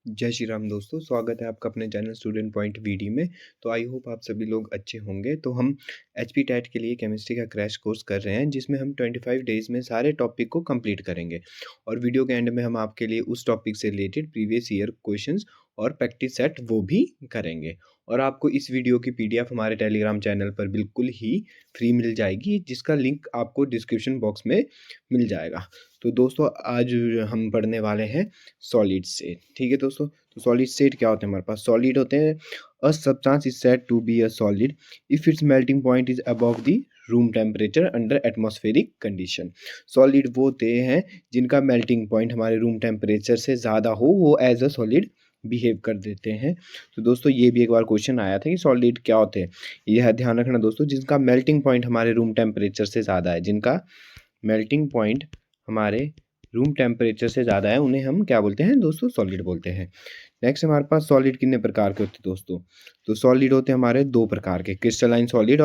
जय श्री राम दोस्तों, स्वागत है आपका अपने चैनल स्टूडेंट पॉइंट वीडी में। तो आई होप आप सभी लोग अच्छे होंगे। तो हम एचपी टेट के लिए केमिस्ट्री का क्रैश कोर्स कर रहे हैं, जिसमें हम 25 डेज में सारे टॉपिक को कंप्लीट करेंगे और वीडियो के एंड में हम आपके लिए उस टॉपिक से रिलेटेड प्रीवियस ईयर क्वेश्चंस और प्रैक्टिस सेट वो भी करेंगे। और आपको इस वीडियो की पीडीएफ हमारे टेलीग्राम चैनल पर बिल्कुल ही फ्री मिल जाएगी, जिसका लिंक आपको डिस्क्रिप्शन बॉक्स में मिल जाएगा। तो दोस्तों आज हम पढ़ने वाले हैं सॉलिड स्टेट। ठीक है दोस्तों, तो सॉलिड स्टेट क्या होते हैं हमारे पास? सॉलिड होते हैं a substance is said to be a solid if its melting point is above the room temperature under atmospheric condition. Solid वो होते हैं जिनका मेल्टिंग पॉइंट हमारे रूम टेम्परेचर से ज़्यादा हो, वो एज अ सॉलिड बिहेव कर देते हैं। तो दोस्तों ये भी एक बार क्वेश्चन आया था कि सॉलिड क्या होते हैं। यह ध्यान रखना दोस्तों, जिनका मेल्टिंग पॉइंट हमारे रूम टेम्परेचर से ज़्यादा है, जिनका मेल्टिंग पॉइंट हमारे रूम टेम्परेचर से ज़्यादा है, उन्हें हम क्या बोलते हैं दोस्तों? सॉलिड बोलते हैं। नेक्स्ट हमारे पास सॉलिड कितने प्रकार के होते हैं दोस्तों? तो सॉलिड होते हैं हमारे दो प्रकार के, क्रिस्टलाइन सॉलिड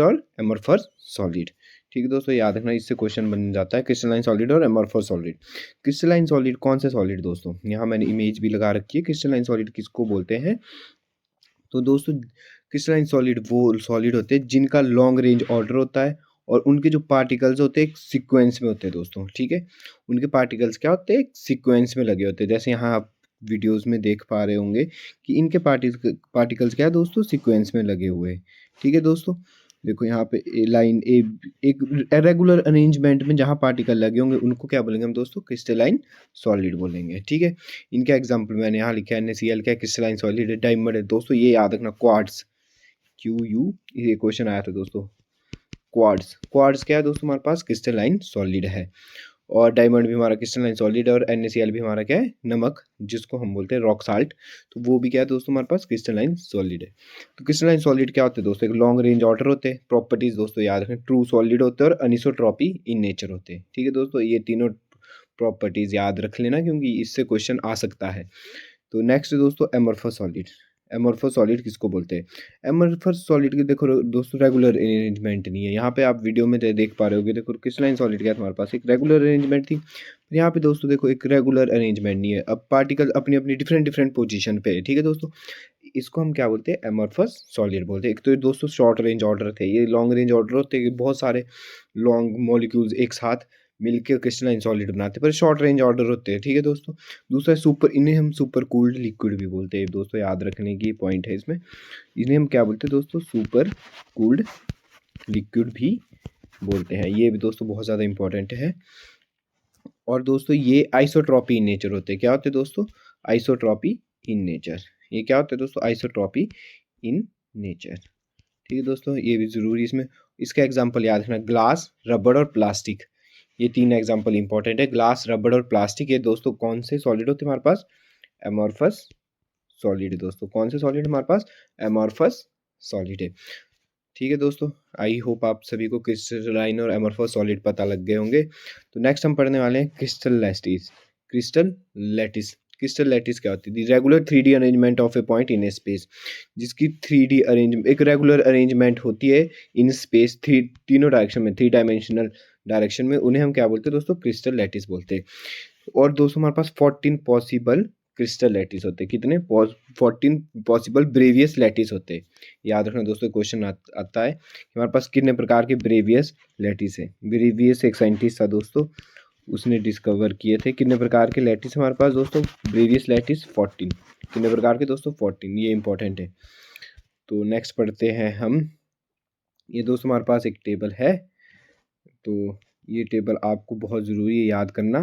और एमॉर्फस सॉलिड। ठीक है दोस्तों, याद रखना, इससे क्वेश्चन बन जाता है क्रिस्टलाइन सॉलिड और एमॉर्फस सॉलिड। क्रिस्टलाइन सॉलिड कौन से सॉलिड दोस्तों? यहाँ मैंने इमेज भी लगा रखी है। क्रिस्टलाइन सॉलिड किसको बोलते हैं? तो दोस्तों क्रिस्टलाइन सॉलिड वो सॉलिड होते हैं जिनका लॉन्ग रेंज ऑर्डर होता है और उनके जो पार्टिकल्स होते हैं एक सीक्वेंस में होते हैं दोस्तों। ठीक है, उनके पार्टिकल्स क्या होते हैं? एक सीक्वेंस में लगे होते हैं। जैसे यहाँ आप वीडियोस में देख पा रहे होंगे कि इनके पार्टिकल्स क्या है दोस्तों? सीक्वेंस में लगे हुए हैं। ठीक है दोस्तों, देखो यहाँ पे लाइन ए, एक रेगुलर अरेंजमेंट में जहाँ पार्टिकल लगे होंगे उनको क्या बोलेंगे हम दोस्तों? क्रिस्टलाइन सॉलिड बोलेंगे। ठीक है, इनका एग्जाम्पल मैंने यहाँ लिखा है, NaCl क्या क्रिस्टलाइन सॉलिड है। डायमंड है दोस्तों, ये याद रखना, क्वार्ट्ज, QU, ये क्वेश्चन आया था दोस्तों। क्वार्ट्ज क्या है दोस्तों? हमारे पास क्रिस्टलाइन सॉलिड है। और डायमंड भी हमारा क्रिस्टलाइन सॉलिड है और NaCl भी हमारा क्या है? नमक, जिसको हम बोलते हैं रॉक साल्ट। तो वो भी क्या है दोस्तों? हमारे पास क्रिस्टलाइन सॉलिड है। तो क्रिस्टलाइन सॉलिड क्या होते हैं दोस्तों? एक लॉन्ग रेंज ऑर्डर होते हैं। प्रॉपर्टीज दोस्तों याद रखें, ट्रू सॉलिड होते हैं और अनिसोट्रॉपी इन नेचर होते हैं। ठीक है दोस्तों, ये तीनों प्रॉपर्टीज याद रख लेना, क्योंकि इससे क्वेश्चन आ सकता है। तो नेक्स्ट दोस्तों एमॉर्फस सॉलिड। एमॉर्फस सॉलिड किसको बोलते हैं? एमॉर्फस सॉलिड के देखो दोस्तों रेगुलर अरेंजमेंट नहीं है। यहाँ पे आप वीडियो में देख पा रहे होगे, देखो क्रिस्टलाइन सॉलिड क्या है तुम्हारे पास? एक रेगुलर अरेंजमेंट थी। यहाँ पे दोस्तों देखो एक रेगुलर अरेंजमेंट नहीं है। अब पार्टिकल अपनी अपनी डिफरेंट डिफरेंट पोजीशन पे है। ठीक है दोस्तों, इसको हम क्या बोलते हैं? एमॉर्फस सॉलिड बोलते हैं। एक तो ये दोस्तों शॉर्ट रेंज ऑर्डर थे, ये लॉन्ग रेंज ऑर्डर होते हैं, बहुत सारे लॉन्ग मॉलिक्यूल्स एक साथ मिलकर क्रिस्टलाइन सॉलिड बनाते हैं, पर शॉर्ट रेंज ऑर्डर होते हैं। ठीक है दोस्तों, दूसरा सुपर, इन्हें हम सुपर कूल्ड लिक्विड भी बोलते हैं दोस्तों, याद रखने की पॉइंट है इसमें। इन्हें हम क्या बोलते हैं दोस्तों? सुपर कूल्ड लिक्विड भी बोलते हैं। ये भी दोस्तों बहुत ज़्यादा इंपॉर्टेंट है। और दोस्तों ये आइसोट्रॉपी इन नेचर होते हैं। क्या होते हैं दोस्तों? Isotropy in nature. ये क्या होते हैं दोस्तों? Isotropy in nature. ठीक है दोस्तों, ये भी ज़रूरी इसमें। इसका एग्जाम्पल याद रखना, ग्लास, रबड़ और प्लास्टिक। ये तीन एग्जाम्पल इंपॉर्टेंट है, ग्लास, रबड़ और प्लास्टिक। ये दोस्तों कौन से सॉलिड होते हैं हमारे पास? एमॉर्फस सॉलिड है दोस्तों। कौन से सॉलिड हमारे पास? एमॉर्फस सॉलिड है। ठीक है दोस्तों, आई होप आप सभी को क्रिस्टलाइन और एमॉर्फस सॉलिड पता लग गए होंगे। तो नेक्स्ट हम पढ़ने वाले हैं crystal lattice. Crystal lattice, crystal lattice क्या होती है? Regular 3D arrangement of A point in A space. जिसकी 3D अरेंजमेंट, एक रेगुलर अरेंजमेंट होती है इन स्पेस, तीनों डायरेक्शन में, 3 डायमेंशनल डायरेक्शन में, उन्हें हम क्या बोलते हैं दोस्तों? क्रिस्टल लैटिस बोलते हैं। और दोस्तों हमारे पास 14 पॉसिबल क्रिस्टल लैटिस होते हैं। कितने? 14 पॉसिबल ब्रेवियस लैटिस होते हैं। याद रखना दोस्तों, क्वेश्चन आता है कि हमारे पास कितने प्रकार के ब्रेवियस लैटिस है। ब्रेवियस एक साइंटिस्ट था दोस्तों, उसने डिस्कवर किए थे। कितने प्रकार के लैटिस हमारे पास दोस्तों? Bravais lattice 14। कितने प्रकार के दोस्तों? 14। ये इंपॉर्टेंट है। तो नेक्स्ट पढ़ते हैं हम। ये दोस्तों हमारे पास एक टेबल है, तो ये टेबल आपको बहुत ज़रूरी है याद करना।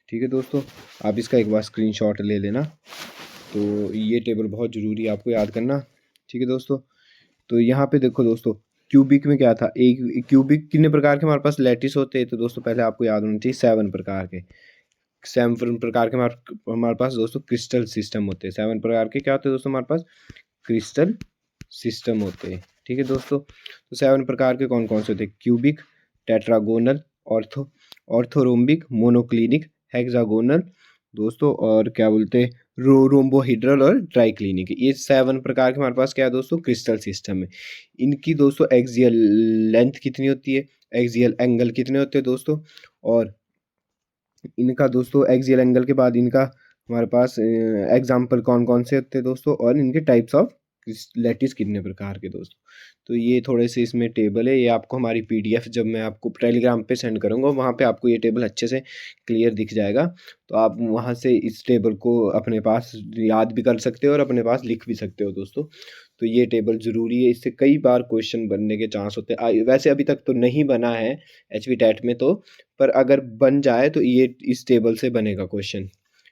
ठीक है दोस्तों, आप इसका एक बार स्क्रीनशॉट ले लेना। तो ये टेबल बहुत ज़रूरी है आपको याद करना। ठीक है दोस्तों, तो यहाँ पे देखो दोस्तों, क्यूबिक में क्या था? एक क्यूबिक कितने प्रकार के हमारे पास लैटिस होते हैं? तो दोस्तों पहले आपको याद होना चाहिए 7 प्रकार के। 7 प्रकार के हमारे पास दोस्तों क्रिस्टल सिस्टम होते हैं। 7 प्रकार के क्या होते हैं दोस्तों? हमारे पास क्रिस्टल सिस्टम होते हैं। ठीक है दोस्तों, तो 7 प्रकार के कौन कौन से होते हैं? Cubic, tetragonal, orthorhombic, monoclinic, hexagonal दोस्तों, और क्या बोलते हैं, रोम्बोहिड्रल और ट्राइक्लिनिक। ये 7 प्रकार के हमारे पास क्या है दोस्तों? क्रिस्टल सिस्टम है। इनकी दोस्तों एक्सियल लेंथ कितनी होती है? एक्सियल एंगल कितने होते हैं दोस्तों? और इनका दोस्तों एक्सियल एंगल के बाद इनका हमारे पास एग्जाम्पल कौन कौन से होते हैं दोस्तों, और इनके टाइप्स ऑफ लैटिस कितने प्रकार के दोस्तों। तो ये थोड़े से इसमें टेबल है, ये आपको हमारी पीडीएफ जब मैं आपको टेलीग्राम पे सेंड करूँगा वहाँ पे आपको ये टेबल अच्छे से क्लियर दिख जाएगा। तो आप वहाँ से इस टेबल को अपने पास याद भी कर सकते हो और अपने पास लिख भी सकते हो दोस्तों। तो ये टेबल ज़रूरी है, इससे कई बार क्वेश्चन बनने के चांस होते हैं। वैसे अभी तक तो नहीं बना है एचवी टैट में तो, पर अगर बन जाए तो ये इस टेबल से बनेगा क्वेश्चन।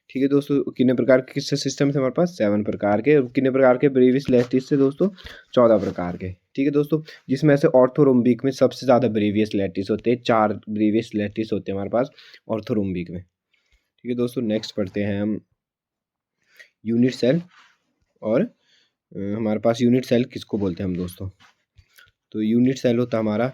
ठीक है दोस्तों, कितने प्रकार के किस सिस्टम से हमारे पास 7 प्रकार के, कितने प्रकार के ब्रीवियस लैटिस से दोस्तों 14 प्रकार के। ठीक है दोस्तों, जिसमें से ऑर्थोरोम्बिक में सबसे ज़्यादा ब्रीवियस लैटिस होते हैं, 4 ब्रीवियस लैटिस होते हैं हमारे पास ऑर्थोरोम्बिक में। ठीक है दोस्तों, नेक्स्ट पढ़ते हैं हम यूनिट सेल। और हमारे पास यूनिट सेल किसको बोलते हैं हम दोस्तों, तो यूनिट सेल होता है हमारा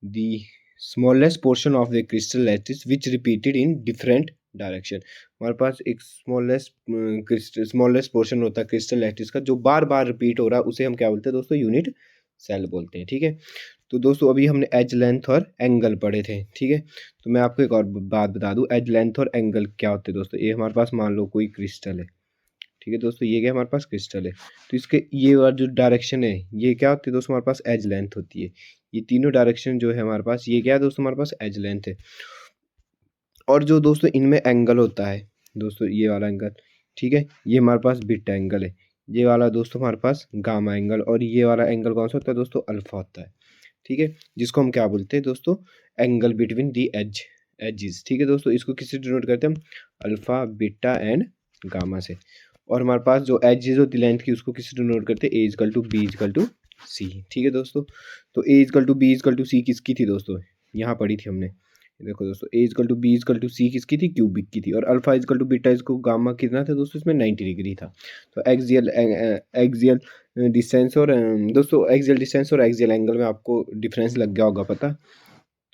the smallest portion of the crystal lattice which repeated in different direction. हमारे पास एक स्मॉलेस्ट पोर्शन होता है क्रिस्टल लैटिस का जो बार बार रिपीट हो रहा है, उसे हम क्या बोलते हैं दोस्तों, यूनिट सेल बोलते हैं। ठीक है, तो दोस्तों अभी हमने एज लेंथ और एंगल पढ़े थे। ठीक है, तो मैं आपको एक और बात बता दूं, एज लेंथ और एंगल क्या होते हैं दोस्तों। ये हमारे पास मान लो कोई क्रिस्टल है, ठीक है दोस्तों, ये क्या हमारे पास क्रिस्टल है, तो इसके ये वाला जो डायरेक्शन है ये क्या होती है दोस्तों, हमारे पास एज लेंथ होती है। ये तीनों डायरेक्शन जो है हमारे पास, ये क्या है दोस्तों, हमारे पास एज लेंथ है। और जो दोस्तों इनमें एंगल होता है दोस्तों, ये वाला एंगल, ठीक है, ये हमारे पास बीटा एंगल है। ये वाला दोस्तों हमारे पास गामा एंगल, और ये वाला एंगल कौन सा होता है दोस्तों, अल्फा होता है। ठीक है, जिसको हम क्या बोलते हैं दोस्तों, एंगल बिटवीन दी एजिस। ठीक है दोस्तों, इसको किससे डिनोट करते हैं हम, अल्फा बीटा एंड गामा से। और हमारे पास जो एजिस होती लेंथ की, उसको किससे डिनोट करते हैं, a equal to b equal to c. ठीक है दोस्तों, तो a equal to b equal to c किसकी थी दोस्तों, यहाँ पढ़ी थी हमने। देखो दोस्तों, a equal to b equal to c किसकी थी, क्यूबिक की थी। और अल्फा इजकल टू बीटा इसको गामा कितना था दोस्तों, इसमें 90 डिग्री था। तो एक्सियल डिस्टेंस और दोस्तों एक्सियल डिस्टेंस और एक्सियल एंगल में आपको डिफरेंस लग गया होगा पता।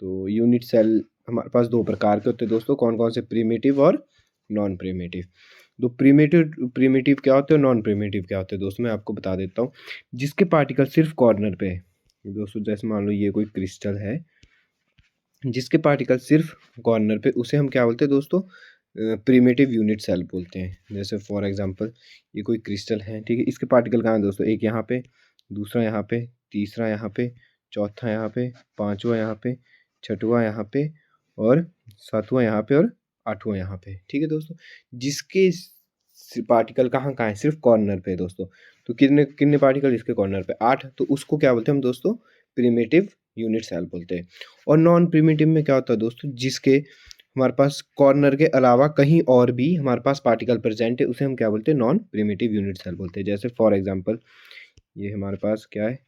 तो यूनिट सेल हमारे पास 2 प्रकार के होते हैं दोस्तों, कौन कौन से, प्रिमिटिव और नॉन प्रिमिटिव। तो प्रिमिटिव क्या होते हैं और नॉन प्रिमिटिव क्या होते हैं दोस्तों, मैं आपको बता देता हूँ। जिसके पार्टिकल सिर्फ कॉर्नर पे है दोस्तों, जैसे मान लो ये कोई क्रिस्टल है जिसके पार्टिकल सिर्फ कॉर्नर पे, उसे हम क्या बोलते हैं दोस्तों, प्रिमिटिव यूनिट सेल बोलते हैं। जैसे फॉर एग्जांपल ये कोई क्रिस्टल है, ठीक है, इसके पार्टिकल कहाँ है दोस्तों, एक यहाँ पे, दूसरा यहाँ पे, तीसरा यहाँ पे, चौथा यहाँ पे, पांचवा यहाँ पे, छठवां यहाँ पे, और सातवां यहाँ पे, और आठवां यहाँ पे। ठीक है दोस्तों, जिसके पार्टिकल कहाँ कहाँ है, सिर्फ कॉर्नर पे दोस्तों। तो कितने कितने पार्टिकल इसके कॉर्नर पे, 8, तो उसको क्या बोलते हैं हम दोस्तों, प्रिमिटिव यूनिट सेल बोलते हैं। और नॉन प्रिमिटिव में क्या होता है दोस्तों, जिसके हमारे पास कॉर्नर के अलावा कहीं और भी हमारे पास पार्टिकल प्रेजेंट है, उसे हम क्या बोलते हैं, नॉन प्रिमिटिव यूनिट सेल बोलते हैं। जैसे फॉर एग्जांपल ये हमारे पास क्या है,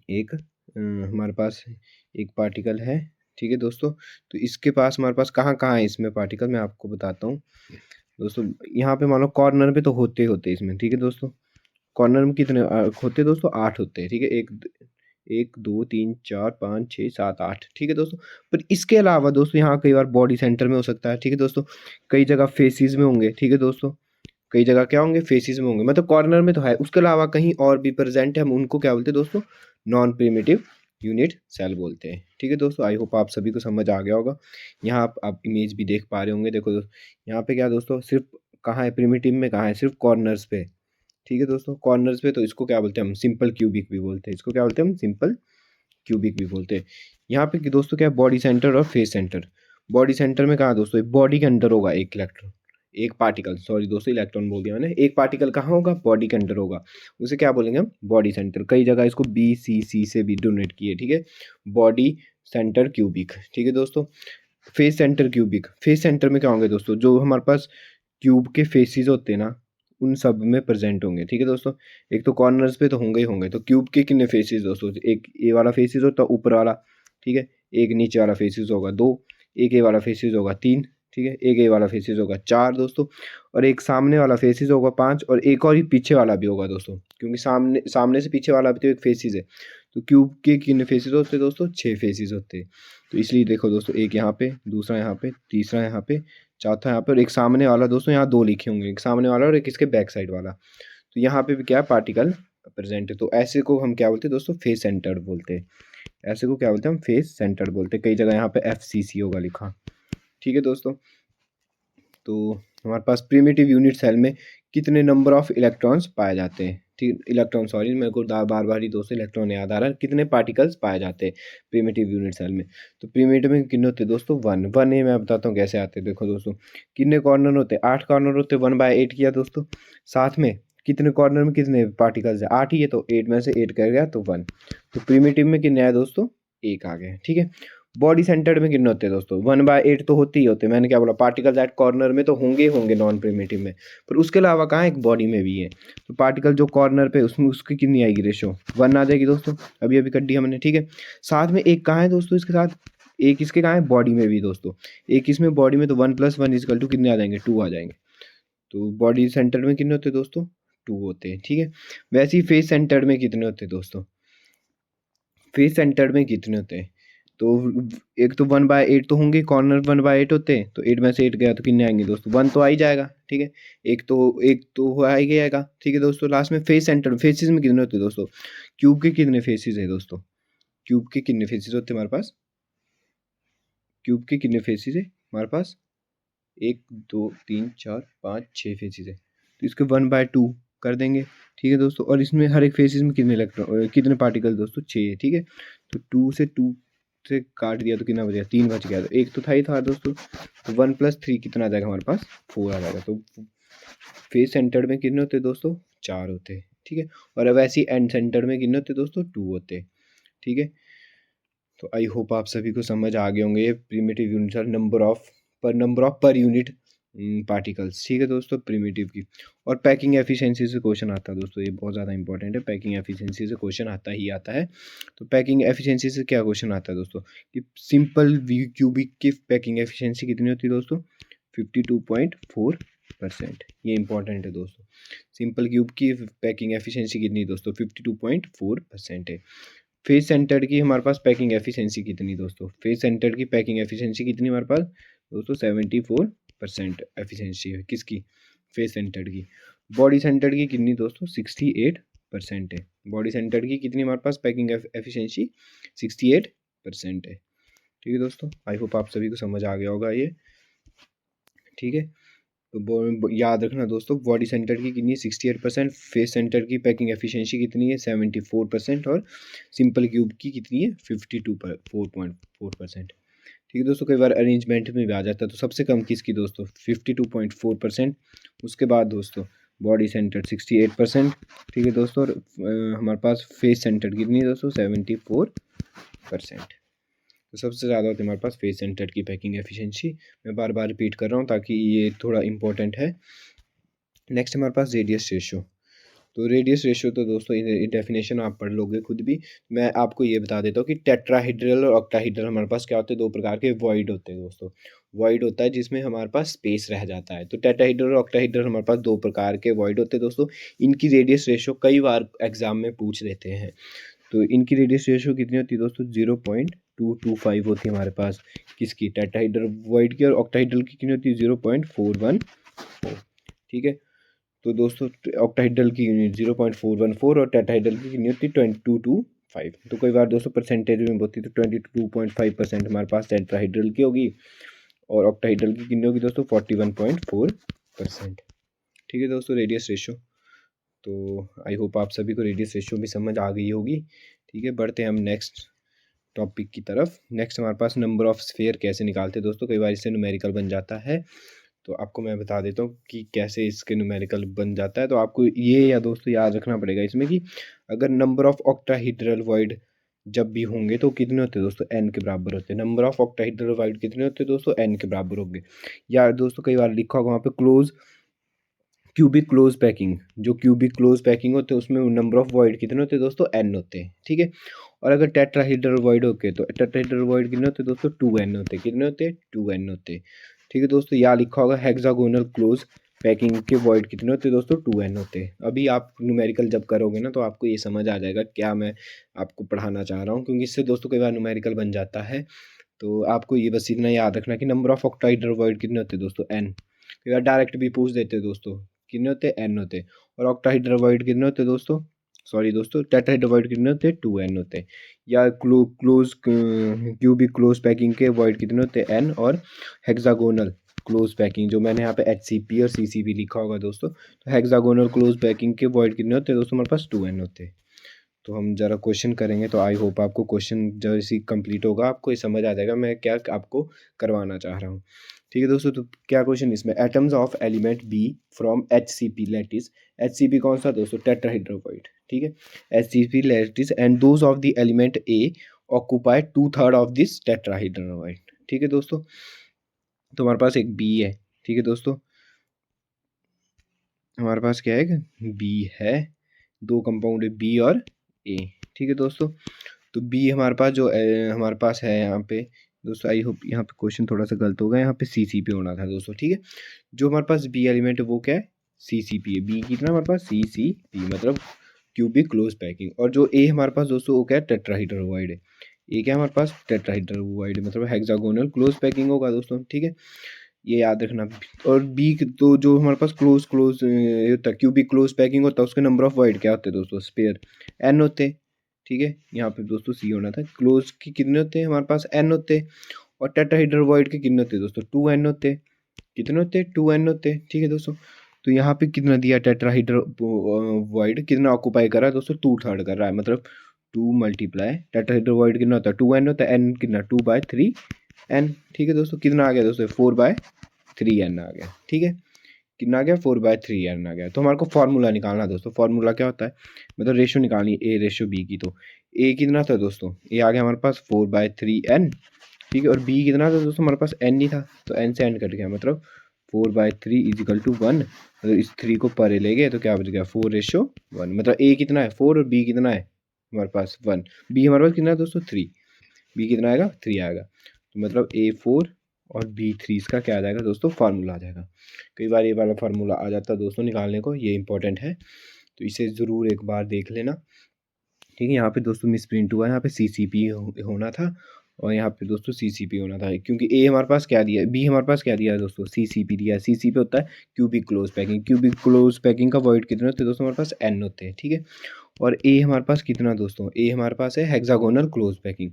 एक हमारे पास एक पार्टिकल है, ठीक है दोस्तों। तो इसके पास हमारे पास कहाँ कहाँ है इसमें पार्टिकल, मैं आपको बताता हूँ दोस्तों। यहाँ पे मान लो कॉर्नर पे तो होते ही होते हैं इसमें, ठीक है दोस्तों। कॉर्नर में कितने होते हैं दोस्तों, 8 होते हैं। ठीक है, एक 2 3 4 5 6 7 8, ठीक है दोस्तों। पर इसके अलावा दोस्तों यहाँ कई बार बॉडी सेंटर में हो सकता है, ठीक है दोस्तों, कई जगह फेसिस में होंगे, ठीक है दोस्तों, कई जगह क्या होंगे, फेसिस में होंगे, मतलब कॉर्नर में तो है, उसके अलावा कहीं और भी प्रेजेंट है, हम उनको क्या बोलते हैं दोस्तों, नॉन प्रिमिटिव यूनिट सेल बोलते हैं। ठीक है दोस्तों, आई होप आप सभी को समझ आ गया होगा। यहाँ आप इमेज भी देख पा रहे होंगे, देखो दोस्तों यहाँ पे क्या दोस्तों, सिर्फ कहाँ है, प्रिमिटिव में कहाँ है, सिर्फ कॉर्नर्स पे। ठीक है दोस्तों, कॉर्नर्स पे, तो इसको क्या बोलते हैं हम, सिंपल क्यूबिक भी बोलते हैं, इसको क्या बोलते हैं हम, सिंपल क्यूबिक भी बोलते हैं। यहाँ पे दोस्तों क्या है, बॉडी सेंटर और फेस सेंटर। बॉडी सेंटर में कहाँ दोस्तों, बॉडी के अंदर होगा एक इलेक्ट्रॉन, एक पार्टिकल, सॉरी दोस्तों इलेक्ट्रॉन बोल दिया मैंने, एक पार्टिकल कहाँ होगा, बॉडी के अंदर होगा, उसे क्या बोलेंगे हम, बॉडी सेंटर। कई जगह इसको BCC से भी डोनेट किए, ठीक है, बॉडी सेंटर क्यूबिक। ठीक है दोस्तों, face centre cubic, face centre में क्या होंगे दोस्तों, जो हमारे पास क्यूब के फेसिस होते हैं ना, उन सब में प्रेजेंट होंगे। ठीक है दोस्तों, एक तो कॉर्नर्स पे तो होंगे ही होंगे। तो क्यूब के कितने फेसिस दोस्तों, एक ए वाला फेसिस होता है ऊपर वाला, ठीक है, एक नीचे वाला फेसिस होगा 2, एक ए वाला फेसिस होगा 3, ठीक है, एक ए वाला फेसिस होगा 4 दोस्तों, और एक सामने वाला फेसिस होगा 5, और एक और ही पीछे वाला भी होगा दोस्तों, क्योंकि सामने सामने से पीछे वाला भी तो एक फेसिस है। तो क्यूब के कितने फेसिस होते हैं दोस्तों, 6 फेसिस होते हैं। तो इसलिए देखो दोस्तों, एक यहाँ पे, दूसरा यहाँ पे, तीसरा यहाँ पे, चौथा यहाँ पे, और एक सामने वाला दोस्तों, यहाँ 2 लिखे होंगे, एक सामने वाला और एक इसके बैक साइड वाला। तो यहाँ पे भी क्या है, पार्टिकल प्रेजेंट है। तो ऐसे को हम क्या बोलते हैं दोस्तों, फेस सेंटर्ड बोलते हैं। ऐसे को क्या बोलते हैं हम, फेस सेंटर्ड बोलते हैं। कई जगह यहाँ पे FCC होगा लिखा, ठीक है दोस्तों। तो हमारे पास प्रिमिटिव यूनिट सेल में कितने नंबर ऑफ इलेक्ट्रॉन्स पाए जाते हैं, ठीक, इलेक्ट्रॉन सॉरी मेरे को बार बार ही दोस्तों इलेक्ट्रॉन याद आ रहा है, कितने पार्टिकल्स पाए जाते हैं प्रिमिटिव यूनिट सेल में। तो प्रिमिटिव में कितने होते हैं दोस्तों, 1 ये मैं बताता हूँ कैसे आते हैं। देखो दोस्तों कितने कॉर्नर होते हैं, 8 कॉर्नर होते हैं, 1/8 किया दोस्तों। साथ में कितने कॉर्नर में कितने पार्टिकल्स है, 8 ही है, तो 8 में से 8 कर गया तो 1। तो प्रिमिटिव में कितने आए दोस्तों, 1 आ गए, ठीक है। बॉडी सेंटर्ड में कितने होते हैं दोस्तों, 1/8 तो होते ही होते हैं, मैंने क्या बोला, पार्टिकल्स एट कॉर्नर में तो होंगे ही होंगे नॉन प्रिमिटिव में, पर उसके अलावा कहाँ एक बॉडी में भी है। तो पार्टिकल जो कॉर्नर पे उसमें उसकी कितनी आएगी रेशो, 1 आ जाएगी दोस्तों, अभी अभी कर दी हमने, ठीक है। साथ में एक कहाँ है दोस्तों, इसके साथ एक इसके कहाँ है, बॉडी में भी दोस्तों, एक इसमें बॉडी में, तो 1 + 1 = कितने आ जाएंगे, 2 आ जाएंगे। तो बॉडी सेंटर में कितने होते हैं दोस्तों, 2 होते हैं, ठीक है। वैसे ही फेस सेंटर्ड में कितने होते हैं दोस्तों, फेस सेंटर्ड में कितने होते हैं, तो एक तो 1/8 तो होंगे, कॉर्नर 1/8 होते हैं, तो 8 में से 8 गया तो कितने आएंगे दोस्तों, 1 तो आ ही जाएगा, ठीक है। एक तो आ ही जाएगा, ठीक है दोस्तों। लास्ट में फेस सेंटर, फेसिस में कितने होते हैं दोस्तों, क्यूब के कितने फेसिस है दोस्तों, क्यूब के कितने फेसिस होते हैं हमारे पास, क्यूब के कितने फेसिस है हमारे पास, 1 2 3 4 5 6 फेसिस है, तो इसके 1/2 कर देंगे, ठीक है दोस्तों। और इसमें हर एक फेसिस में कितने इलेक्ट्रॉन, कितने पार्टिकल दोस्तों, 6, ठीक है। तो 2 से काट दिया तो कितना बच गया, 3 बच गया, तो एक तो था ही था दोस्तों। तो 1 + 3 कितना आ जाएगा हमारे पास, 4 आ जाएगा। तो फेस सेंटर्ड में कितने होते हैं दोस्तों, 4 होते हैं, ठीक है। और वैसे ही एंड सेंटर्ड में कितने होते हैं दोस्तों, 2 होते हैं, ठीक है। तो आई होप आप सभी को समझ आ गए होंगे, primitive units are number of per unit particles, ठीक है दोस्तों, प्रिमिटिव की। और पैकिंग एफिशिएंसी से क्वेश्चन आता है दोस्तों, ये बहुत ज़्यादा इंपॉर्टेंट है, पैकिंग एफिशिएंसी से क्वेश्चन आता ही आता है। तो पैकिंग एफिशिएंसी से क्या क्वेश्चन आता है दोस्तों, कि सिंपल क्यूबिक की पैकिंग एफिशिएंसी कितनी होती है दोस्तों, 52.4%, ये इंपॉर्टेंट है दोस्तों। सिंपल क्यूब की पैकिंग एफिशिएंसी कितनी है दोस्तों, 52.4% है। फेस सेंटर्ड की हमारे पास पैकिंग एफिशिएंसी कितनी दोस्तों, फेस सेंटर्ड की पैकिंग एफिशिएंसी कितनी हमारे पास दोस्तों, 74% एफिशिएंसी है किसकी, फेस सेंटर्ड की। बॉडी सेंटर्ड की कितनी दोस्तों, 68% है। बॉडी सेंटर्ड की कितनी हमारे पास पैकिंग एफिशिएंसी, 68% है, ठीक है दोस्तों। आई होप आप सभी को समझ आ गया होगा ये, ठीक है। तो याद रखना दोस्तों, बॉडी सेंटर की कितनी है, 68%, फेस सेंटर की पैकिंग एफिशिएंसी कितनी है, 74%, और सिंपल क्यूब की कितनी है, 52.4%, ठीक है दोस्तों। कई बार अरेंजमेंट में भी आ जाता है, तो सबसे कम किसकी दोस्तों, 52.4%, उसके बाद दोस्तों बॉडी सेंटर 68%, ठीक है दोस्तों। और हमारे पास फेस सेंटर कितनी है दोस्तों, 74%। तो सबसे ज़्यादा होती है हमारे पास फेस सेंटर्ड की पैकिंग एफिशिएंसी। मैं बार बार रिपीट कर रहा हूँ ताकि ये थोड़ा इंपॉर्टेंट है। नेक्स्ट हमारे पास रेडियस रेशो। तो रेडियस रेशो तो दोस्तों डेफिनेशन आप पढ़ लोगे खुद भी, मैं आपको ये बता देता हूँ कि टेट्राहेड्रल और ऑक्टाहेड्रल हमारे पास क्या होते हैं, 2 प्रकार के वॉइड होते हैं दोस्तों। वॉइड होता है जिसमें हमारे पास स्पेस रह जाता है, तो टेट्राहेड्रल और ऑक्टाहेड्रल हमारे पास 2 प्रकार के वॉइड होते हैं दोस्तों। इनकी रेडियस रेशो कई बार एग्जाम में पूछ लेते हैं। तो इनकी रेडियस रेशो कितनी होती है दोस्तों, 0.225 होती है हमारे पास, किसकी, टेट्राहेड्रल वॉइड की। और ऑक्टाहेड्रल की कितनी होती है, 0.414, ठीक है। तो दोस्तों ऑक्टाहेड्रल की यूनिट 0.414 और टेट्राहेड्रल की कितनी होती है, 2225। तो कई बार दोस्तों परसेंटेज में होती है, तो 22.5% हमारे पास टेट्राहेड्रल की होगी, और ऑक्टाहेड्रल की कितनी होगी दोस्तों, 41.4%, ठीक है दोस्तों। रेडियस रेशो, तो आई होप आप सभी को रेडियस रेशो भी समझ आ गई होगी, ठीक है। बढ़ते हैं हम नेक्स्ट टॉपिक की तरफ। नेक्स्ट हमारे पास नंबर ऑफ स्फीयर कैसे निकालते हैं दोस्तों, कई बार इससे न्यूमेरिकल बन जाता है, तो आपको मैं बता देता हूँ कि कैसे इसके न्यूमेरिकल बन जाता है। तो आपको ये या दोस्तों याद रखना पड़ेगा इसमें कि अगर नंबर ऑफ ऑक्टाहेड्रल वॉइड जब भी होंगे तो कितने होते हैं दोस्तों, n के बराबर होते हैं। नंबर ऑफ ऑक्टाहेड्रल वॉइड कितने होते हैं दोस्तों, n के बराबर होंगे। या दोस्तों कई बार लिखा होगा वहाँ पे क्लोज क्यूबिक क्लोज पैकिंग, जो क्यूबिक क्लोज पैकिंग होते हैं उसमें नंबर ऑफ वॉइड कितने होते हैं दोस्तों, n होते हैं, ठीक है। और अगर टेट्राहेड्रल वॉइड होके, तो टेट्राहेड्रल वॉइड कितने होते हैं दोस्तों, 2n होते हैं, कितने होते हैं, 2n होते हैं, ठीक है दोस्तों। यहाँ लिखा होगा हेक्सागोनल क्लोज पैकिंग के वॉइड कितने होते हैं दोस्तों, 2n होते हैं। अभी आप न्यूमेरिकल जब करोगे ना, तो आपको ये समझ आ जाएगा क्या मैं आपको पढ़ाना चाह रहा हूँ, क्योंकि इससे दोस्तों कई बार न्यूमेरिकल बन जाता है। तो आपको ये बस इतना याद रखना कि नंबर ऑफ ऑक्टाहेड्रल वॉइड कितने होते हैं दोस्तों, n। कई बार डायरेक्ट भी पूछ देते हैं दोस्तों, कितने होते हैं, n होते हैं। और ऑक्टाहेड्रल वॉइड कितने होते हैं दोस्तों, सॉरी दोस्तों, टेट्राहेड्रल वॉइड कितने होते हैं, 2n होते हैं। या क्लोज क्यूबिक क्लोज पैकिंग के वॉइड कितने होते हैं, n। और हेक्सागोनल क्लोज पैकिंग, जो मैंने यहाँ पे HCP और CCP लिखा होगा दोस्तों, तो हेक्सागोनल क्लोज पैकिंग के वॉइड कितने होते हैं दोस्तों, हमारे पास 2n होते हैं। तो हम ज़रा क्वेश्चन करेंगे, तो आई होप आपको क्वेश्चन जैसे कंप्लीट होगा आपको ये समझ आ जाएगा मैं क्या आपको करवाना चाह रहा हूँ। ठीक है दोस्तों, तो क्या क्वेश्चन इसमें, atoms of element B from HCP lattice, HCP कौन सा दोस्तों, टेट्राहाइड्रोफाइड, ठीक है, HCP lattice and those of the element A occupy 2/3 of this tetrahedral. ठीक है दोस्तों, तो हमारे पास एक बी है, ठीक है दोस्तों, हमारे पास क्या है, बी है, दो कंपाउंड है बी और ए, ठीक है दोस्तों। तो बी हमारे पास जो हमारे पास है यहाँ पे दोस्तों, आई होप यहाँ पे क्वेश्चन थोड़ा सा गलत होगा, यहाँ पे CCP होना था दोस्तों, ठीक है। जो हमारे पास बी एलिमेंट है वो क्या है, CCP है, बी कितना हमारे पास CCP मतलब क्यूबिक क्लोज पैकिंग, और जो ए हमारे पास दोस्तों वो क्या है, टेट्राहाइड्रोवाइड है, ए क्या है हमारे पास, टेट्राहाइड्रोवाइड मतलब हेक्सागोनल क्लोज पैकिंग होगा दोस्तों, ठीक है, ये याद रखना। और बी तो जो हमारे पास क्लोज क्लोज होता है, क्यूबिक क्लोज पैकिंग होता है, उसके नंबर ऑफ वाइड क्या होते हैं दोस्तों, स्पेयर n होते हैं, ठीक है, यहाँ पे दोस्तों C होना था। क्लोज के कितने होते हैं हमारे पास, n होते हैं, और टेट्राहाइड्रोवाइड के कितने होते हैं दोस्तों, 2n होते हैं, कितने होते हैं, 2n होते हैं, ठीक है दोस्तों। तो यहाँ पे कितना दिया, टेट्राहाइड्रोवाइड कितना ऑक्यूपाई कर रहा है दोस्तों, 2/3 कर रहा है, मतलब 2 मल्टीप्लाई टेट्राहाइड्रोवाइड कितना होता है, 2n होता है, n कितना 2/3n, ठीक है दोस्तों, कितना आ गया दोस्तों, 4/3n आ गया, ठीक है, कितना आ गया, 4/3n आ गया। तो हमारे को फार्मूला निकालना है दोस्तों, फार्मूला क्या होता है, मतलब रेशो निकालनी है A/B की, तो A कितना था दोस्तों, A आ गया हमारे पास 4/3n, ठीक है, और B कितना था दोस्तों, हमारे पास n ही था, तो n से n कट गया, मतलब 4/3 = 1, मतलब इस 3 को परे ले गए तो क्या बच गया, 4/1, मतलब A कितना है 4 और B कितना है हमारे पास 1, B हमारे पास कितना है दोस्तों 3, B कितना आएगा 3 आएगा, तो मतलब A4 और B3 इसका क्या आ जाएगा दोस्तों, फार्मूला आ जाएगा। कई बार ये वाला फार्मूला आ जाता है दोस्तों निकालने को, ये इंपॉर्टेंट है, तो इसे ज़रूर एक बार देख लेना, ठीक है। यहाँ पे दोस्तों मिस प्रिंट हुआ है, यहाँ पे CCP होना था, और यहाँ पे दोस्तों CCP होना था, क्योंकि A हमारे पास क्या दिया है, B हमारे पास क्या दिया है दोस्तों, CCP दिया है। CCP होता है cubic close packing, cubic close packing का वॉइड कितने होते हैं दोस्तों, हमारे पास n होते हैं, ठीक है। और A हमारे पास कितना दोस्तों, A हमारे पास है हेक्सागोनल क्लोज पैकिंग,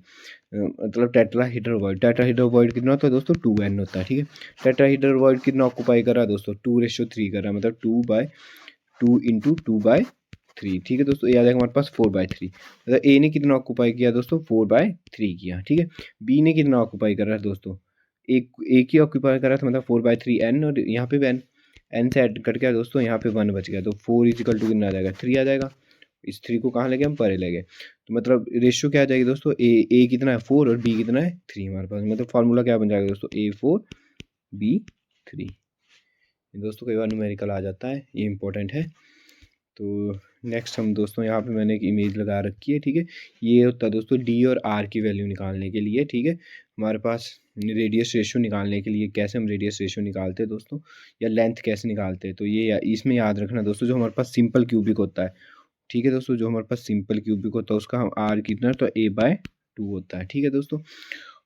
मतलब टेट्राहाइड्रोवॉइड, टेट्राहाइड्रोवॉइड कितना होता है दोस्तों, 2n होता है, ठीक है। टेट्राहाइड्रोवॉइड कितना ऑक्यूपाई कर रहा है दोस्तों, 2/3 कर रहा है, मतलब 2/2 × 2/3, ठीक है दोस्तों, ये आ जाएगा हमारे पास 4/3, मतलब A ने कितना ऑक्यूपाई किया दोस्तों, 4/3 किया, ठीक है। B ने कितना ऑक्यूपाई कर रहा है दोस्तों, एक ही ऑक्यूपाई कर रहा था, मतलब 4/3n, और यहाँ पे भी n से ऐड कट गया दोस्तों, यहाँ पे 1 बच गया, तो 4 = कितना आ जाएगा, 3 आ जाएगा। इस 3 को कहाँ ले गए हम, परे ले गए, तो मतलब रेशियो क्या आ जाएगी दोस्तों, A कितना है 4 और B कितना है 3 हमारे पास, मतलब फार्मूला क्या बन जाएगा दोस्तों, A4 B3। दोस्तों कई बार न्यूमेरिकल आ जाता है, ये इंपॉर्टेंट है। तो नेक्स्ट हम दोस्तों यहाँ पे मैंने एक इमेज लगा रखी है, ठीक है, ये होता है दोस्तों D और R की वैल्यू निकालने के लिए, ठीक है, हमारे पास रेडियस रेशियो निकालने के लिए कैसे हम रेडियस रेशियो निकालते हैं दोस्तों, या लेंथ कैसे निकालते हैं, तो ये इसमें याद रखना दोस्तों, जो हमारे पास सिंपल क्यूबिक होता है, ठीक है दोस्तों, जो हमारे पास सिंपल क्यूबिक होता है उसका हम R कितना, तो A/2 होता है, ठीक है दोस्तों।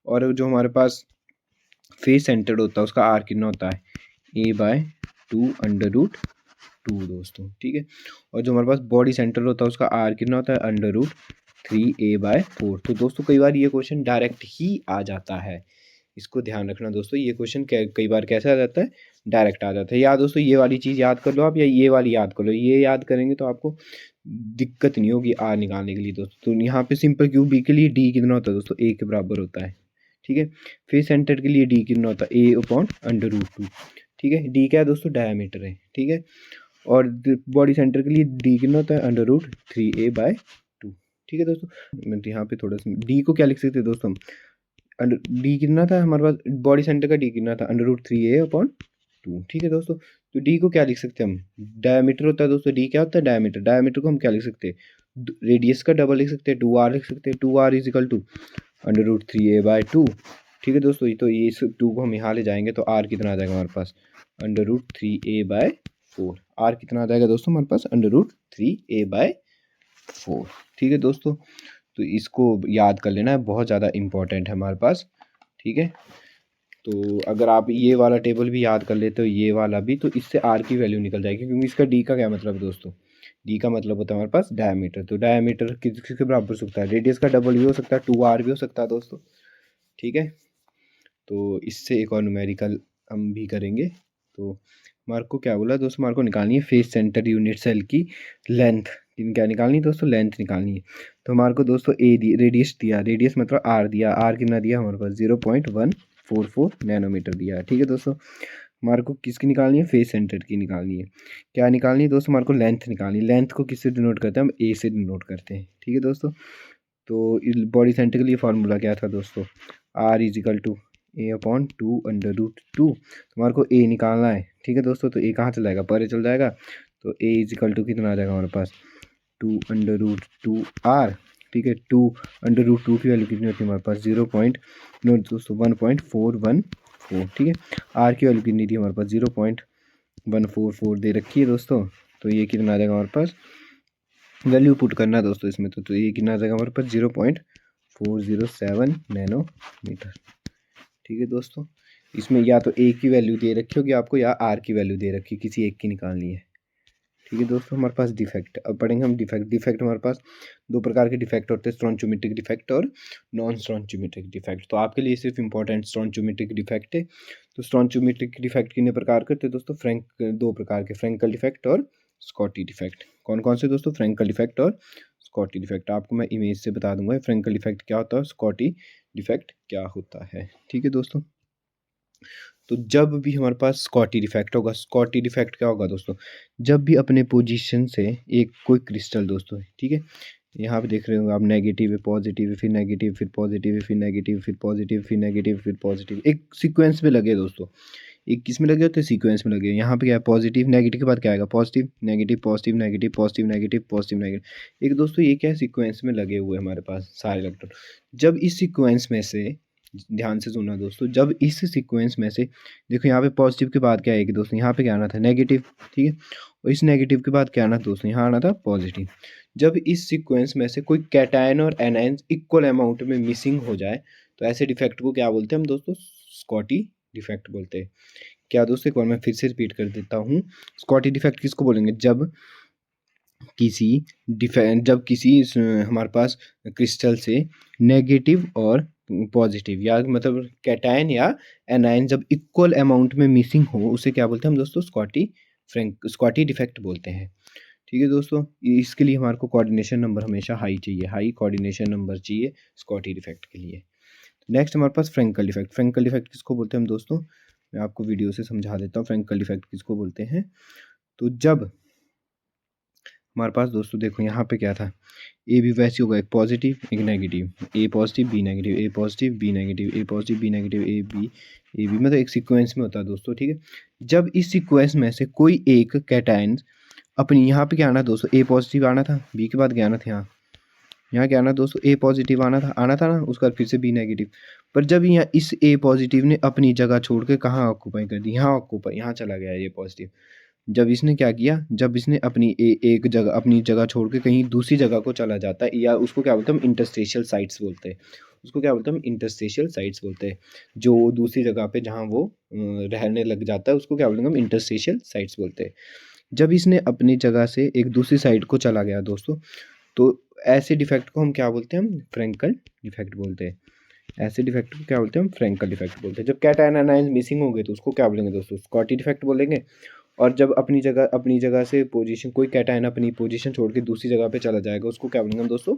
और जो हमारे पास फेस सेंटर्ड होता है उसका R कितना होता है, A/2 √2 दोस्तों, ठीक है। और जो हमारे पास बॉडी सेंटर होता है उसका R कितना होता है, √3A/4। तो दोस्तों कई बार ये क्वेश्चन डायरेक्ट ही आ जाता है, इसको ध्यान रखना दोस्तों, ये क्वेश्चन कई बार कैसे आ जाता है, डायरेक्ट आ जाता है। या दोस्तों ये वाली चीज़ याद कर लो आप, या ये वाली याद कर लो, ये याद करेंगे तो आपको दिक्कत नहीं होगी R निकालने के लिए दोस्तों। तो यहाँ पे सिंपल क्यूब B के लिए D कितना होता है दोस्तों, A के बराबर होता है, ठीक है। फेस सेंटर के लिए D कितना होता है, A/√2, ठीक है। D क्या है दोस्तों, डायमीटर है, ठीक है। और बॉडी सेंटर के लिए D कितना होता है, √3A/2, ठीक है दोस्तों। मैं यहाँ पे थोड़ा सा D को क्या लिख सकते हैं दोस्तों, हम D कितना था हमारे पास, बॉडी सेंटर का D कितना था, √3A/2, ठीक है दोस्तों। तो D को क्या लिख सकते हैं हम, डायमीटर होता है दोस्तों, D क्या होता है, डायमीटर, डायमीटर को हम क्या लिख सकते हैं, रेडियस का डबल लिख सकते हैं, 2r लिख सकते हैं, 2r = √3A/2, ठीक है दोस्तों। तो ये इस 2 को हम यहाँ ले जाएंगे तो R कितना आ जाएगा हमारे पास, √3A/4, R कितना आ जाएगा दोस्तों हमारे पास, √3A/4, ठीक है दोस्तों। तो इसको याद कर लेना है, बहुत ज़्यादा इंपॉर्टेंट है हमारे पास, ठीक है। तो अगर आप ये वाला टेबल भी याद कर लेते हो, ये वाला भी, तो इससे R की वैल्यू निकल जाएगी, क्योंकि इसका D का क्या मतलब है दोस्तों, D का मतलब होता है हमारे पास डायमीटर, तो डायमीटर किसके बराबर हो सकता है, रेडियस का डबल भी हो सकता है, 2r भी हो सकता है दोस्तों, ठीक है। तो इससे एक और न्यूमेरिकल हम भी करेंगे। तो हमारे को क्या बोला दोस्तों, हमारे को निकालनी है फेस सेंटर यूनिट सेल की लेंथ। क्या निकालनी है दोस्तों, लेंथ निकालनी है। तो हमारे को दोस्तों ए दी रेडियस दिया, रेडियस मतलब आर दिया, आर कितना दिया हमारे पास 0.144 नैनोमीटर दिया। ठीक है दोस्तों, हमारे को किसकी निकालनी है, फेस सेंटर की निकालनी है। क्या निकालनी है दोस्तों, हमारे को लेंथ निकालनी है। लेंथ को किससे डिनोट करते हैं हम, ए से डिनोट करते हैं। ठीक है दोस्तों, तो बॉडी सेंटर के लिए फार्मूला क्या था दोस्तों, R is equal to A upon 2√2। हमारे को ए निकालना है। ठीक है दोस्तों, तो ए कहाँ चल जाएगा, परे चल जाएगा। तो ए इजिकल टू कितना आ जाएगा हमारे पास 2√2 आर। ठीक है, 2√2 की वैल्यू कितनी होती है हमारे पास 1.414। ठीक है, आर की वैल्यू कितनी थी हमारे पास 0.144 दे रखी है दोस्तों। तो ये कितना आ जाएगा हमारे पास, वैल्यू पुट करना है दोस्तों इसमें। तो ये कितना आ जाएगा हमारे पास 0.407 नैनोमीटर। ठीक है दोस्तों, इसमें या तो ए की वैल्यू दे रखी होगी आपको या आर की वैल्यू दे रखी, किसी एक की निकालनी है। ठीक है दोस्तों, हमारे पास डिफेक्ट, अब पढ़ेंगे हम डिफेक्ट। डिफेक्ट हमारे पास दो प्रकार के डिफेक्ट होते हैं, स्टोंचोमेट्रिक डिफेक्ट और नॉन स्टोंचोमेट्रिक डिफेक्ट। तो आपके लिए सिर्फ इंपॉर्टेंट स्टोंचोमेट्रिक डिफेक्ट है। तो स्टोंचोमेट्रिक डिफेक्ट कितने प्रकार के होते हैं दोस्तों, दो प्रकार के, फ्रैंकल डिफेक्ट और स्कॉटी डिफेक्ट। कौन कौन से दोस्तों, फ्रैंकल डिफेक्ट और स्कॉटी डिफेक्ट। आपको मैं इमेज से बता दूंगा फ्रैंकल डिफेक्ट क्या होता है, स्कॉटी डिफेक्ट क्या होता है। ठीक है दोस्तों, तो जब भी हमारे पास स्कॉटी डिफेक्ट होगा, स्कॉटी डिफेक्ट क्या होगा दोस्तों, जब भी अपने पोजीशन से एक कोई क्रिस्टल दोस्तों, ठीक है, यहाँ पे देख रहे हो आप, नेगेटिव है, पॉजिटिव है, फिर नेगेटिव, फिर पॉजिटिव है, फिर नेगेटिव, फिर पॉजिटिव, फिर नेगेटिव, फिर पॉजिटिव, एक सीक्वेंस में लगे दोस्तों। एक किस में लगे होते हैं, सीक्वेंस में लगे। यहाँ पे क्या है, पॉजिटिव नेगेटिव के बाद क्या आएगा, positive negative positive negative positive negative positive negative. एक दोस्तों ये क्या है, सीक्वेंस में लगे हुए हमारे पास सारे इलेक्ट्रॉन। जब इस सीक्वेंस में से, ध्यान से सुनना दोस्तों, जब इस सीक्वेंस में से, देखो यहाँ पे पॉजिटिव के बाद क्या आएगी दोस्तों, यहाँ पे क्या आना था, नेगेटिव। ठीक है, और इस नेगेटिव के बाद क्या आना था दोस्तों, यहाँ आना था पॉजिटिव। जब इस सीक्वेंस में से कोई कैटायन और एनायन इक्वल अमाउंट में मिसिंग हो जाए, तो ऐसे डिफेक्ट को क्या बोलते हैं हम दोस्तों, स्कॉटी डिफेक्ट बोलते हैं। क्या दोस्तों, एक बार मैं फिर से रिपीट कर देता हूँ, स्कॉटी डिफेक्ट किसको बोलेंगे, जब किसी हमारे पास क्रिस्टल से नेगेटिव और पॉजिटिव, या मतलब कैटायन या एनायन जब इक्वल अमाउंट में मिसिंग हो, उसे क्या बोलते हैं हम दोस्तों, स्कॉटी डिफेक्ट बोलते हैं। ठीक है दोस्तों, इसके लिए हमारे को कोऑर्डिनेशन नंबर हमेशा हाई चाहिए, हाई कोऑर्डिनेशन नंबर चाहिए स्कॉटी डिफेक्ट के लिए। नेक्स्ट हमारे पास फ्रैंकल डिफेक्ट। फ्रैंकल डिफेक्ट किसको बोलते हैं हम दोस्तों, मैं आपको वीडियो से समझा देता हूँ फ्रैंकल डिफेक्ट किसको बोलते हैं। तो जब हमारे पास दोस्तों देखो यहाँ पे क्या था, ए भी वैसे होगा, एक पॉजिटिव एक negative, A positive B negative, A positive B negative, A positive B negative, A B मतलब एक सीक्वेंस में होता है दोस्तों। ठीक है, जब इस सीक्वेंस में से कोई एक कैटायन अपनी, यहाँ पे क्या आना दोस्तों, ए पॉजिटिव आना था, बी के बाद क्या आना था, यहाँ क्या आना दोस्तों, ए पॉजिटिव आना था ना, उसका फिर से बी नेगेटिव। पर जब यहाँ इस ए पॉजिटिव ने अपनी जगह छोड़ के कहाँ ऑक्यूपाई कर दी, यहाँ ऑक्यूपाई, यहाँ चला गया ए पॉजिटिव। जब इसने क्या किया, जब इसने अपनी एक जगह, अपनी जगह छोड़ के कहीं दूसरी जगह को चला जाता है, या उसको क्या बोलते हैं हम, इंटरस्टेशियल साइट्स बोलते हैं। उसको क्या बोलते हैं हम, इंटरस्टेशियल साइट्स बोलते हैं। जो दूसरी जगह पे जहाँ वो रहने लग जाता है, उसको क्या बोलेंगे हम, इंटरस्टेशियल साइट्स बोलते हैं। जब इसने अपनी जगह से एक दूसरी साइड को चला गया दोस्तों, तो ऐसे डिफेक्ट को हम क्या बोलते हैं, हम फ्रैंकल डिफेक्ट बोलते हैं। ऐसे डिफेक्ट को क्या बोलते हैं हम, फ्रैंकल डिफेक्ट बोलते हैं। जब कैटायन एनायन मिसिंग होंगे तो उसको क्या बोलेंगे दोस्तों, स्कॉटी डिफेक्ट बोलेंगे। और जब अपनी जगह से पोजीशन, कोई कैटायन अपनी पोजीशन छोड़ के दूसरी जगह पे चला जाएगा, उसको क्या बोलेंगे हम दोस्तों,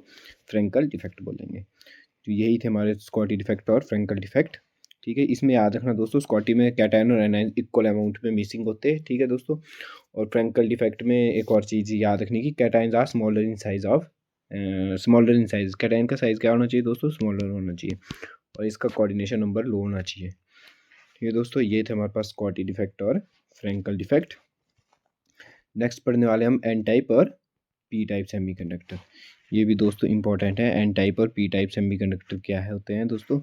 फ्रैंकल डिफेक्ट बोलेंगे। तो यही थे हमारे स्कॉटी डिफेक्ट और फ्रैंकल डिफेक्ट। ठीक है, इसमें याद रखना दोस्तों, स्कॉटी में कैटायन और एनायन इक्वल अमाउंट में मिसिंग होते हैं। ठीक है दोस्तों, और फ्रैंकल डिफेक्ट में एक और चीज़ याद रखनी की, cations are smaller in size of, smaller in size, cation का साइज़ क्या होना चाहिए दोस्तों, स्मॉलर होना चाहिए, और इसका कोऑर्डिनेशन नंबर लो होना चाहिए। ठीक है दोस्तों, ये थे हमारे पास स्कॉटी डिफेक्ट और फ्रैंकल डिफेक्ट। नेक्स्ट पढ़ने वाले हम एन टाइप और पी टाइप सेमीकंडक्टर। ये भी दोस्तों इंपॉर्टेंट है, एन टाइप और पी टाइप सेमीकंडक्टर क्या है होते हैं दोस्तों।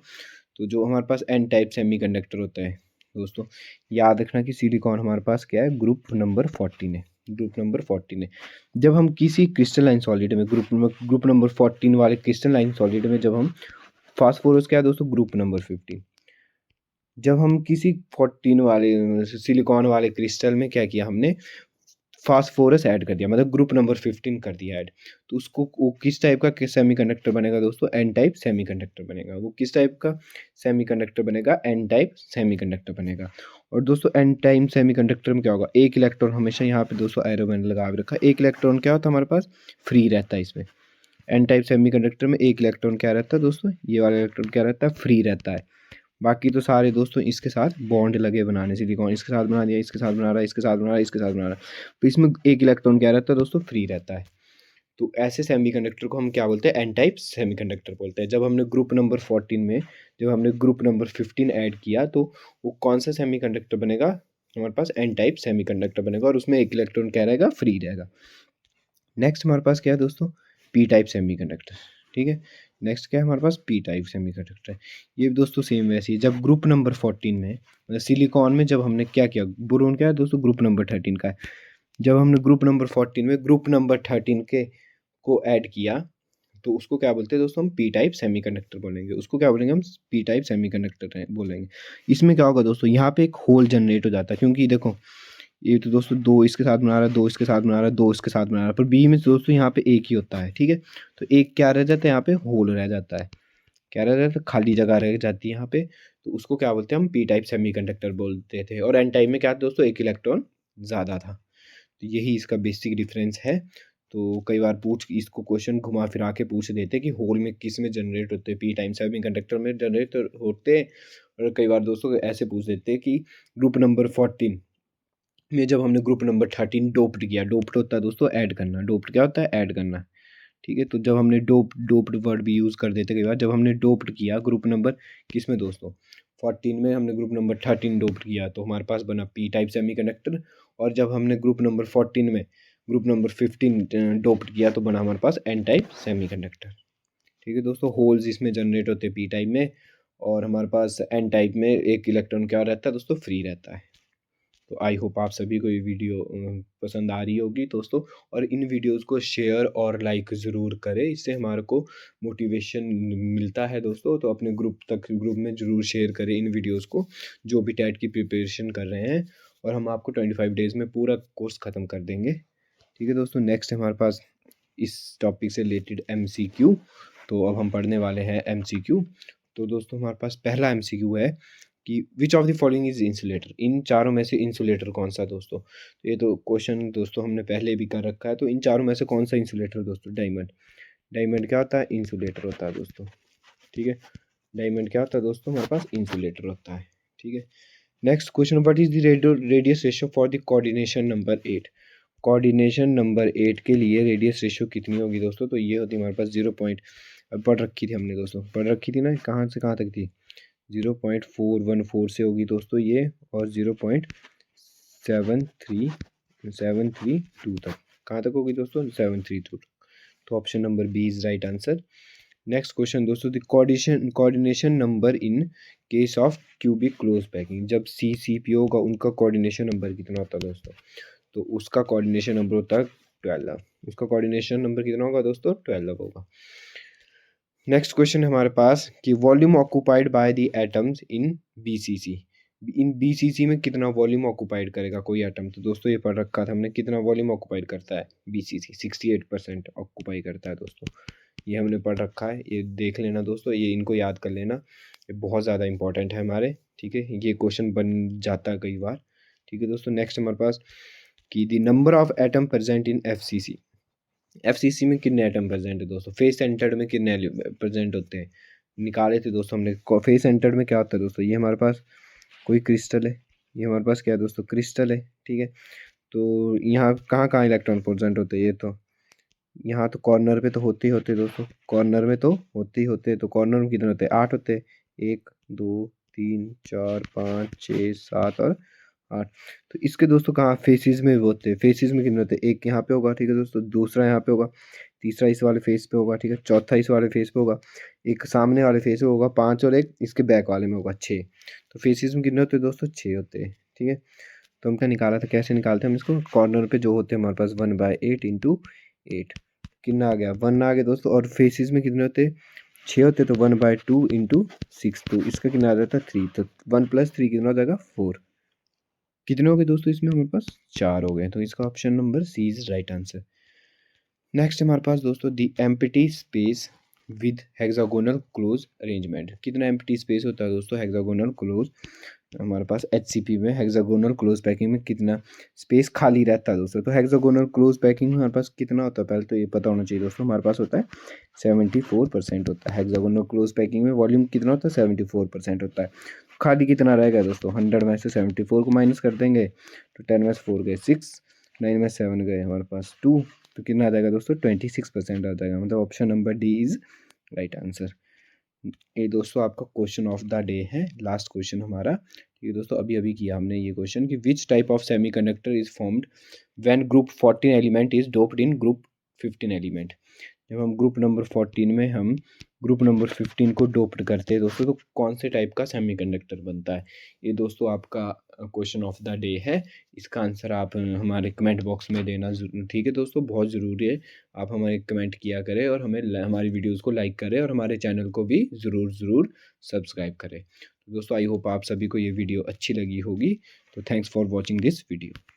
तो जो हमारे पास एन टाइप सेमीकंडक्टर होता है दोस्तों, याद रखना कि सिलिकॉन हमारे पास क्या है, ग्रुप नंबर 14 है, ग्रुप नंबर 14 है। जब हम किसी क्रिस्टलाइन सॉलिड में, ग्रुप नंबर 14 वाले क्रिस्टलाइन सॉलिड में जब हम, फास्फोरस क्या है दोस्तों, ग्रुप नंबर 15, जब हम किसी 14 वाले सिलिकॉन वाले क्रिस्टल में क्या किया हमने, फास्फोरस ऐड कर दिया, मतलब ग्रुप नंबर 15 कर दिया ऐड, तो उसको वो किस टाइप का सेमीकंडक्टर बनेगा दोस्तों, एन टाइप सेमीकंडक्टर बनेगा। वो किस टाइप का सेमीकंडक्टर बनेगा, एन टाइप सेमीकंडक्टर बनेगा। और दोस्तों एन टाइम सेमीकंडक्टर में क्या होगा, एक इलेक्ट्रॉन हमेशा यहाँ पे दोस्तों एरो मैंने लगा के रखा, एक इलेक्ट्रॉन क्या होता है हमारे पास, फ्री रहता है इसमें। एन टाइप सेमीकंडक्टर में एक इलेक्ट्रॉन क्या रहता है दोस्तों, ये वाला इलेक्ट्रॉन क्या रहता है, फ्री रहता है। बाकी तो सारे दोस्तों इसके साथ बॉन्ड लगे बनाने, सिलिकॉन इसके साथ बना दिया, इसके साथ बना रहा है, इसके साथ बना रहा है, इसके साथ बना रहा है, तो इसमें एक इलेक्ट्रॉन क्या रहता है दोस्तों, फ्री रहता है। तो ऐसे सेमीकंडक्टर को हम क्या बोलते हैं, एन टाइप सेमीकंडक्टर बोलते हैं। जब हमने ग्रुप नंबर 14 में, जब हमने ग्रुप नंबर 15 ऐड किया, तो वो कौन सा सेमीकंडक्टर बनेगा, हमारे पास एन टाइप सेमीकंडक्टर बनेगा, और उसमें एक इलेक्ट्रॉन क्या रहेगा, फ्री रहेगा। नेक्स्ट हमारे पास क्या है दोस्तों, पी टाइप सेमीकंडक्टर। ठीक है, नेक्स्ट क्या है हमारे पास, पी टाइप सेमीकंडक्टर। ये दोस्तों सेम वैसे ही, जब ग्रुप नंबर 14 में मतलब सिलिकॉन में जब हमने क्या किया, बोरोन क्या है दोस्तों, ग्रुप नंबर 13 का है। जब हमने ग्रुप नंबर 14 में ग्रुप नंबर 13 के को ऐड किया, तो उसको क्या बोलते हैं दोस्तों, हम पी टाइप सेमीकंडक्टर बोलेंगे। उसको क्या बोलेंगे, हम पी टाइप सेमीकंडक्टर बोलेंगे। इसमें क्या होगा दोस्तों, यहाँ पे एक होल जनरेट हो जाता है, क्योंकि देखो ये तो दोस्तों दो इसके साथ बना रहा है, दो इसके साथ बना रहा है, दो इसके साथ बना रहा है, पर बी में दोस्तों यहाँ पे एक ही होता है। ठीक है, तो एक क्या रह जाता है, यहाँ पे होल रह जाता है, क्या रह जाता है, खाली जगह रह जाती है यहाँ पे, तो उसको क्या बोलते हैं, हम पी टाइप सेमीकंडक्टर बोलते थे। और एन टाइप में क्या था दोस्तों, एक इलेक्ट्रॉन ज़्यादा था। तो यही इसका बेसिक डिफरेंस है। तो कई बार इसको क्वेश्चन घुमा फिरा के पूछ देते कि होल में किस में जनरेट होते हैं, पी टाइम सेमीकंडक्टर में जनरेट होते हैं। और कई बार दोस्तों ऐसे पूछ देते कि ग्रुप नंबर 14 में जब हमने ग्रुप नंबर 13 डोप्ड किया, डोप्ड होता है दोस्तों ऐड करना, डोप्ड क्या होता है, ऐड करना। ठीक है, तो जब हमने डोप्ड वर्ड भी यूज़ कर देते कई बार, जब हमने डोप्ड किया ग्रुप नंबर किस में दोस्तों, 14 में हमने ग्रुप नंबर 13 डोप्ड किया, तो हमारे पास बना पी टाइप सेमीकंडक्टर। और जब हमने ग्रुप नंबर 14 में ग्रुप नंबर 15 डोप्ड किया, तो बना हमारे पास एन टाइप सेमीकंडक्टर। ठीक है दोस्तों, होल्स इसमें जनरेट होते हैं पी टाइप में, और हमारे पास एन टाइप में एक इलेक्ट्रॉन क्या रहता है दोस्तों, फ्री रहता है। तो आई होप आप सभी को ये वीडियो पसंद आ रही होगी दोस्तों, और इन वीडियोस को शेयर और लाइक ज़रूर करें, इससे हमारे को मोटिवेशन मिलता है दोस्तों। तो अपने ग्रुप में ज़रूर शेयर करें इन वीडियोस को, जो भी टेट की प्रिपरेशन कर रहे हैं, और हम आपको 25 डेज़ में पूरा कोर्स ख़त्म कर देंगे। ठीक है दोस्तों, नेक्स्ट हमारे पास इस टॉपिक से रिलेटेड MCQ। तो अब हम पढ़ने वाले हैं MCQ। तो दोस्तों हमारे पास पहला MCQ है कि which of the following is insulator, इन चारों में से इंसुलेटर कौन सा दोस्तों। तो ये तो क्वेश्चन दोस्तों हमने पहले भी कर रखा है। तो इन चारों में से कौन सा इंसुलेटर दोस्तों, डायमंड। डायमंड क्या होता है, इंसुलेटर होता है दोस्तों। ठीक है, डायमंड क्या होता है दोस्तों, हमारे पास इंसुलेटर होता है। ठीक है, next question, what is the radius ratio for the coordination number 8। Coordination number 8 के लिए रेडियस रेशियो कितनी होगी दोस्तों, तो ये होती है हमारे पास 0 पॉइंट, अब पढ़ रखी थी हमने दोस्तों, पढ़ रखी थी ना, कहाँ से कहाँ तक थी, 0.414 से होगी दोस्तों ये, और 0.732 तक, कहाँ तक होगी दोस्तों, 732। तो option number B is right answer. Next question दोस्तों, the coordination number in case of cubic close packing. जब CCPO का उनका कोऑर्डिनेशन नंबर कितना होता है दोस्तों, तो उसका कोऑर्डिनेशन नंबर होता है 12। उसका कोऑर्डिनेशन नंबर कितना होगा दोस्तों, 12 होगा। नेक्स्ट क्वेश्चन है हमारे पास कि volume occupied by the atoms in BCC। In BCC में कितना वॉल्यूम ऑक्यूपाइड करेगा कोई एटम, तो दोस्तों ये पढ़ रखा था हमने, कितना वॉल्यूम ऑक्यूपाइड करता है BCC, 68% ऑक्यूपाई करता है दोस्तों। ये हमने पढ़ रखा है, ये देख लेना दोस्तों, ये इनको याद कर लेना, ये बहुत ज़्यादा इंपॉर्टेंट है हमारे। ठीक है, ये क्वेश्चन बन जाता है कई बार। ठीक है दोस्तों, नेक्स्ट हमारे पास कि the number of atom present in FCC में कितने एटम प्रेजेंट है दोस्तों, फेस सेंटर्ड में कितने प्रेजेंट होते हैं, निकाले थे दोस्तों हमने। फेस सेंटर्ड में क्या होता है दोस्तों, ये हमारे पास कोई क्रिस्टल है, ये हमारे पास क्या है दोस्तों, क्रिस्टल है। ठीक है, तो यहाँ कहाँ कहाँ इलेक्ट्रॉन प्रेजेंट होते हैं, ये तो यहाँ तो कॉर्नर पे तो होते ही होते हैं दोस्तों, कॉर्नर में तो होते ही होते हैं। तो कॉर्नर में कितने होते हैं, 8 होते हैं, 1 2 3 4 5 6 7 और 8। तो इसके दोस्तों कहाँ फेसिस में वो होते हैं, फेसिस में कितने होते हैं, एक यहाँ पे होगा, ठीक है दोस्तों, दूसरा यहाँ पे होगा, तीसरा इस वाले फेस पे होगा, ठीक है, चौथा इस वाले फेस पे होगा, एक सामने वाले फेस पे होगा 5, और एक इसके बैक वाले में होगा 6। तो फेसिस में कितने होते हैं दोस्तों, 6 होते हैं। ठीक है, तो हम क्या निकाला था, कैसे निकालते हैं हम इसको, कॉर्नर पे जो होते हैं हमारे पास 1/8 इंटू 8, कितना आ गया, 1 आ गया दोस्तों। और फेसिस में कितने होते हैं, 6 होते, तो 1/2 इंटू 6, तो इसका कितना आ जाता है 3, तो 1 + 3 कितना हो जाएगा 4। कितने हो गए दोस्तों, इसमें हमारे पास 4 हो गए, तो इसका option number C is right answer. Next हमारे पास दोस्तों the empty space with hexagonal close arrangement. कितना एम्प्टी स्पेस होता है दोस्तों हेक्सागोनल क्लोज हमारे पास एचसीपी में हेक्सागोनल क्लोज पैकिंग में कितना स्पेस खाली रहता है दोस्तों। तो हेक्सागोनल क्लोज पैकिंग में हमारे पास कितना होता है, पहले तो ये पता होना चाहिए दोस्तों। हमारे पास होता है 74% होता है। हेक्सागोनल क्लोज पैकिंग में वॉल्यूम कितना होता है, 74% होता है। खाली कितना रहेगा दोस्तों, 100 में से 74 को माइनस कर देंगे तो 10 में से 4 गए 6, 9 में 7 गए हमारे पास 2, तो कितना आ जाएगा दोस्तों, 26% आ जाएगा। मतलब option number D is right answer. ये दोस्तों आपका क्वेश्चन ऑफ द डे है, लास्ट क्वेश्चन हमारा। ये दोस्तों अभी अभी किया हमने ये क्वेश्चन कि which type of semiconductor is formed when group 14 element is doped in group 15 element. जब हम ग्रुप नंबर 14 में हम ग्रुप नंबर 15 को डोप्ड करते हैं दोस्तों, तो कौन से टाइप का सेमीकंडक्टर बनता है। ये दोस्तों आपका क्वेश्चन ऑफ द डे है। इसका आंसर आप हमारे कमेंट बॉक्स में देना ठीक है दोस्तों, बहुत ज़रूरी है। आप हमारे कमेंट किया करें और हमें हमारी वीडियोज़ को लाइक करें और हमारे चैनल को भी ज़रूर सब्सक्राइब करें। तो दोस्तों आई होप आप सभी को ये वीडियो अच्छी लगी होगी। तो thanks for watching this video.